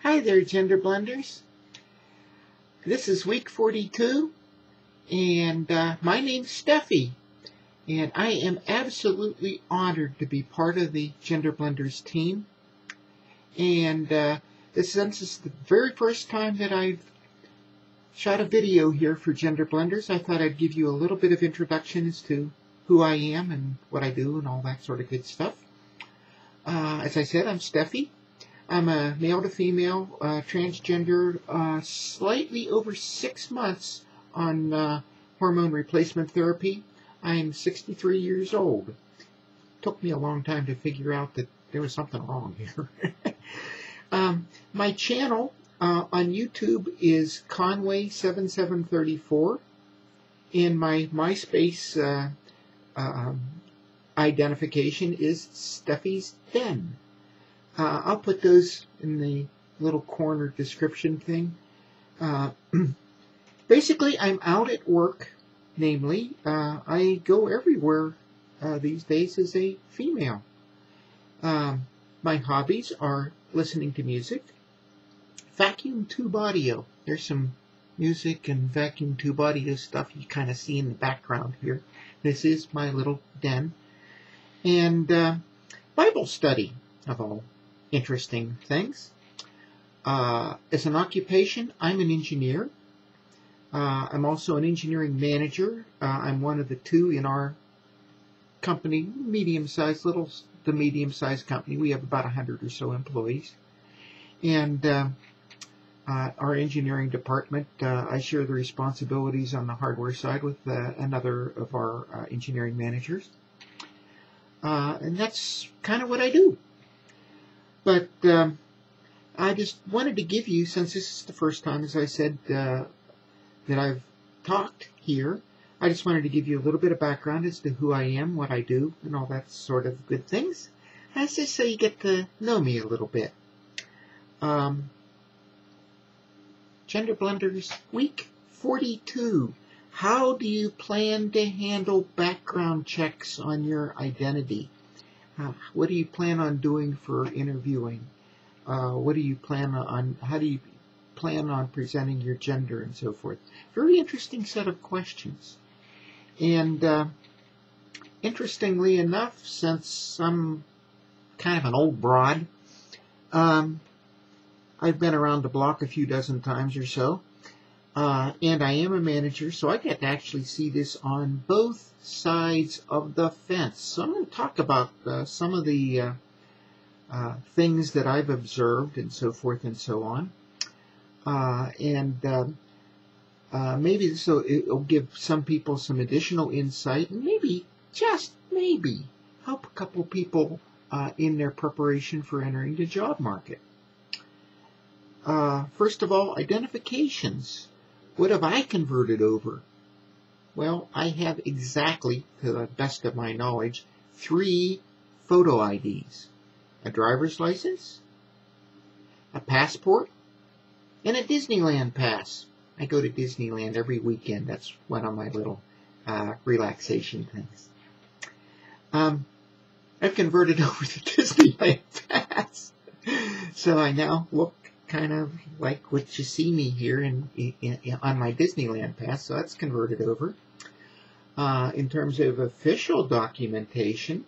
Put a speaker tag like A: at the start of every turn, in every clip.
A: Hi there, GenderBlenders. This is week 42, and my name's Steffi, and I am absolutely honored to be part of the GenderBlenders team. And since it's the very first time that I've shot a video here for GenderBlenders, I thought I'd give you a little bit of introduction as to who I am and what I do and all that sort of good stuff. As I said, I'm Steffi. I'm a male to female, transgender, slightly over 6 months on hormone replacement therapy. I'm 63 years old. Took me a long time to figure out that there was something wrong here. My channel on YouTube is Conway7734, and my MySpace identification is Steffi's Den. I'll put those in the little corner description thing. Basically, I'm out at work, namely, I go everywhere these days as a female. My hobbies are listening to music, vacuum tube audio. There's some music and vacuum tube audio stuff you kind of see in the background here. This is my little den. And Bible study, of all interesting things. As an occupation, I'm an engineer. I'm also an engineering manager. I'm one of the two in our company, medium-sized company. We have about 100 or so employees. And our engineering department, I share the responsibilities on the hardware side with another of our engineering managers. And that's kind of what I do. But I just wanted to give you, since this is the first time, as I said, that I've talked here, I just wanted to give you a little bit of background as to who I am, what I do, and all that sort of good things. As just so you get to know me a little bit. GenderBlenders week 42. How do you plan to handle background checks on your identity? What do you plan on doing for interviewing? What do you plan on? How do you plan on presenting your gender and so forth? Very interesting set of questions. And interestingly enough, since I'm kind of an old broad, I've been around the block a few dozen times or so. And I am a manager, so I get to actually see this on both sides of the fence. So I'm going to talk about some of the things that I've observed and so forth and so on. Maybe so it'll give some people some additional insight, and maybe, just maybe, help a couple people in their preparation for entering the job market. First of all, identifications. What have I converted over? Well, I have exactly, to the best of my knowledge, 3 photo IDs. A driver's license, a passport, and a Disneyland pass. I go to Disneyland every weekend. That's one of my little relaxation things. I've converted over the Disneyland pass. So I now look kind of like what you see me here on my Disneyland pass, so that's converted over. In terms of official documentation,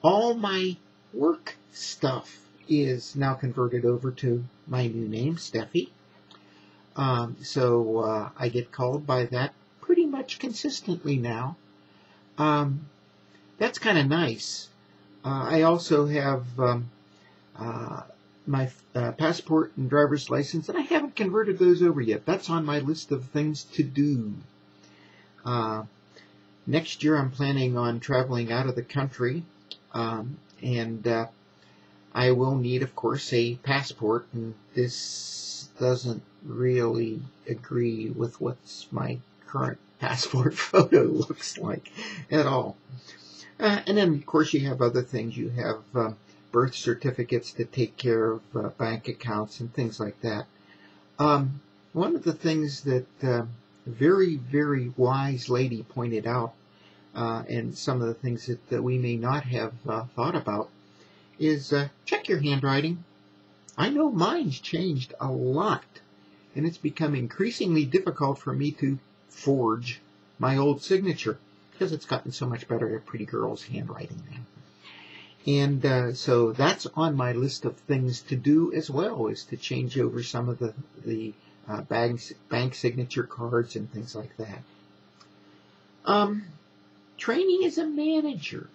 A: all my work stuff is now converted over to my new name, Steffi. So I get called by that pretty much consistently now. That's kind of nice. I also have my passport and driver's license, and I haven't converted those over yet. That's on my list of things to do. Next year I'm planning on traveling out of the country, and I will need, of course, a passport, and this doesn't really agree with what's my current passport photo looks like at all. And then, of course, you have other things. You have birth certificates to take care of bank accounts and things like that. One of the things that a very, very wise lady pointed out, and some of the things that we may not have thought about, is check your handwriting. I know mine's changed a lot, and it's become increasingly difficult for me to forge my old signature because it's gotten so much better at pretty girls' handwriting now. And so that's on my list of things to do as well, is to change over some of the bank signature cards and things like that. Training as a manager.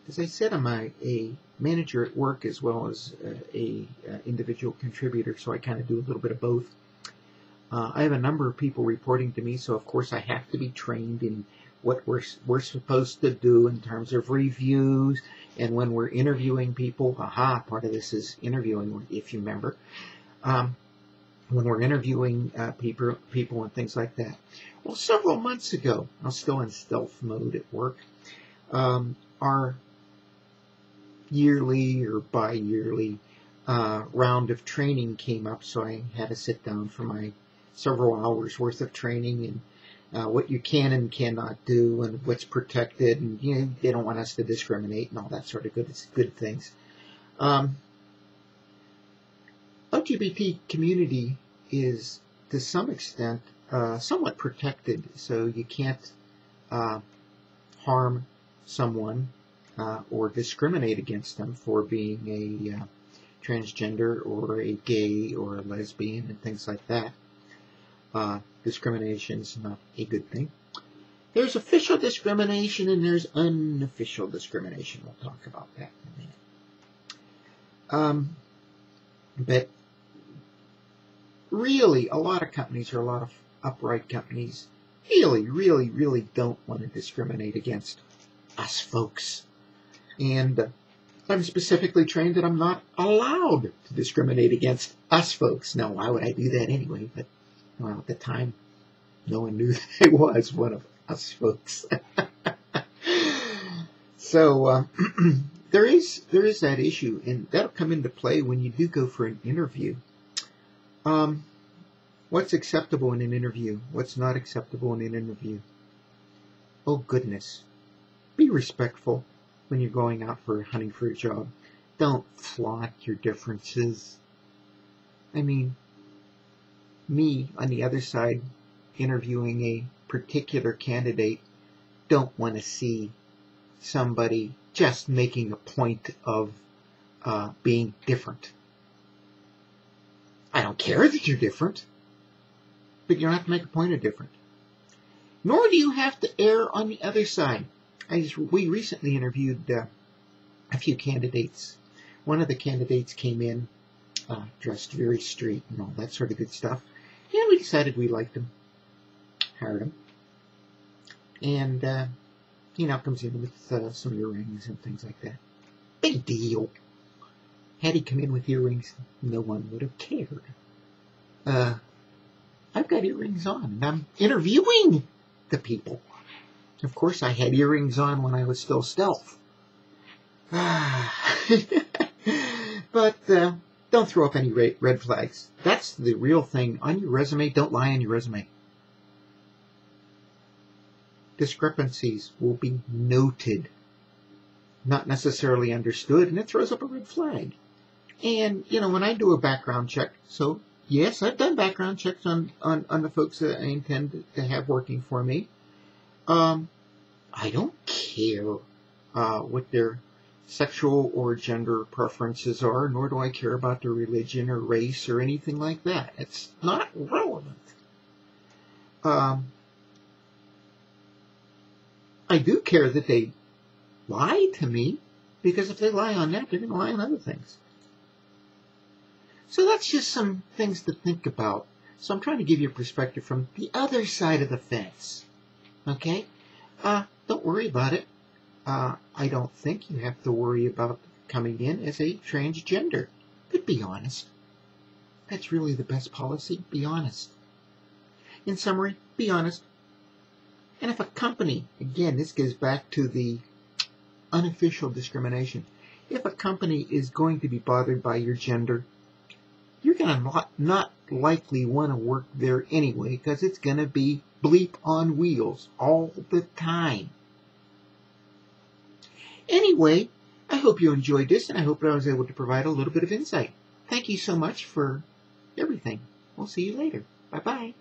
A: As I said, I'm a manager at work as well as a individual contributor, so I kind of do a little bit of both. I have a number of people reporting to me, so of course I have to be trained in what we're supposed to do in terms of reviews, and when we're interviewing people. Part of this is interviewing, if you remember. When we're interviewing people and things like that. Well, several months ago, I was still in stealth mode at work, our yearly or bi-yearly round of training came up, so I had to sit down for my several hours worth of training and what you can and cannot do and what's protected, and they don't want us to discriminate and all that sort of good things. LGBT community is to some extent somewhat protected, so you can't harm someone or discriminate against them for being a transgender or a gay or a lesbian and things like that. Discrimination is not a good thing. There's official discrimination and there's unofficial discrimination. We'll talk about that in a minute. But really, a lot of companies, or a lot of upright companies, really don't want to discriminate against us folks. And I'm specifically trained that I'm not allowed to discriminate against us folks. Now, why would I do that anyway? But, well, at the time, no one knew that I was one of us folks. So, there is that issue, and that'll come into play when you do go for an interview. What's acceptable in an interview? What's not acceptable in an interview? Oh, goodness. Be respectful when you're going out for hunting for a job. Don't flaunt your differences. I mean, me on the other side interviewing a particular candidate don't want to see somebody just making a point of being different. I don't care that you're different, but you don't have to make a point of different. Nor do you have to err on the other side. We recently interviewed a few candidates. One of the candidates came in dressed very straight and all that sort of good stuff. And we decided we liked him, hired him. And he now comes in with some earrings and things like that. Big deal. Had he come in with earrings, no one would have cared. I've got earrings on, and I'm interviewing the people. Of course, I had earrings on when I was still stealth. But don't throw up any red flags. That's the real thing. On your resume, don't lie on your resume. Discrepancies will be noted, not necessarily understood, and it throws up a red flag. And, when I do a background check, so yes, I've done background checks on the folks that I intend to have working for me. I don't care what their sexual or gender preferences are, nor do I care about their religion or race or anything like that. It's not relevant. I do care that they lie to me, because if they lie on that, they're going to lie on other things. So that's just some things to think about. So I'm trying to give you a perspective from the other side of the fence. Okay? Don't worry about it. I don't think you have to worry about coming in as a transgender. But be honest. That's really the best policy. Be honest. In summary, be honest. And if a company, again, this goes back to the unofficial discrimination. If a company is going to be bothered by your gender, you're going to not likely want to work there anyway, because it's going to be bleep on wheels all the time. Anyway, I hope you enjoyed this, and I hope I was able to provide a little bit of insight. thank you so much for everything. We'll see you later. Bye-bye.